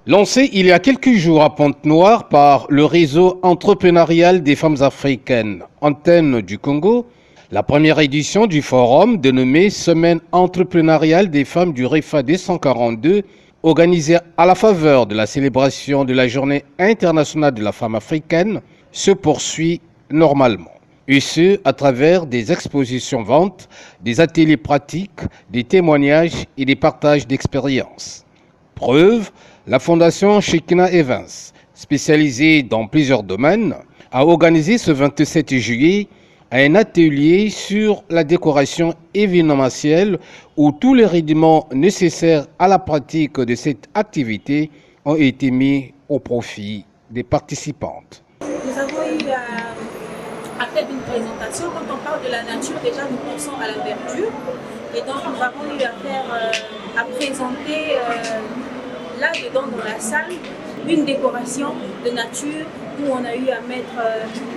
Lancé il y a quelques jours à Pointe-Noire par le réseau entrepreneurial des femmes africaines Antenne du Congo, la première édition du forum dénommé Semaine entrepreneuriale des femmes du REFA 242, organisée à la faveur de la célébration de la Journée internationale de la femme africaine, se poursuit normalement. Et ce, à travers des expositions-ventes, des ateliers pratiques, des témoignages et des partages d'expériences. Preuve, la Fondation Shekinah Evans, spécialisée dans plusieurs domaines, a organisé ce 27 juillet un atelier sur la décoration événementielle où tous les rudiments nécessaires à la pratique de cette activité ont été mis au profit des participantes. Nous avons eu à faire une présentation. Quand on parle de la nature, déjà nous pensons à la verdure. Et donc nous avons eu à présenter là-dedans dans la salle une décoration de nature où on a eu à mettre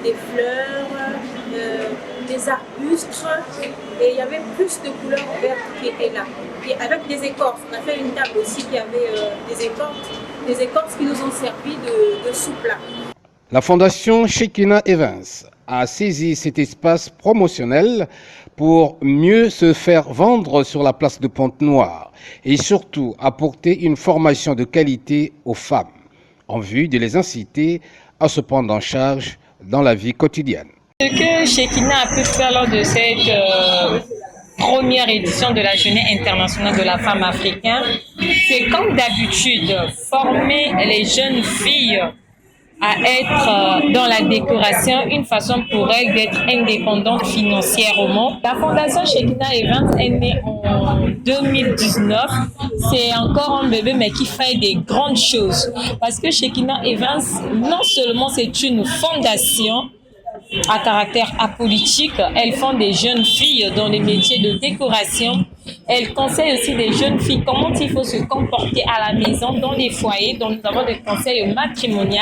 des fleurs, des arbustes, et il y avait plus de couleurs vertes qui étaient là. Et avec des écorces, on a fait une table aussi qui avait des écorces qui nous ont servi de sous-plat. La Fondation Shekinah Evans a saisi cet espace promotionnel pour mieux se faire vendre sur la place de Pointe-Noire et surtout apporter une formation de qualité aux femmes en vue de les inciter à se prendre en charge dans la vie quotidienne. Ce que Shekinah a pu faire lors de cette première édition de la Journée internationale de la femme africaine, c'est comme d'habitude former les jeunes filles à être dans la décoration, une façon pour elles d'être indépendantes financièrement. La Fondation Shekinah Evans est née en 2019. C'est encore un bébé, mais qui fait des grandes choses. Parce que Shekinah Evans, non seulement c'est une fondation à caractère apolitique, elle forme des jeunes filles dans les métiers de décoration. Elle conseille aussi des jeunes filles comment il faut se comporter à la maison, dans les foyers, dont nous avons des conseils matrimoniaux.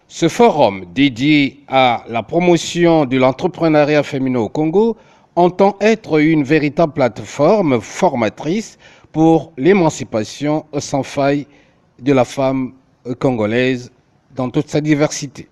Ce forum dédié à la promotion de l'entrepreneuriat féminin au Congo entend être une véritable plateforme formatrice pour l'émancipation sans faille de la femme congolaise dans toute sa diversité.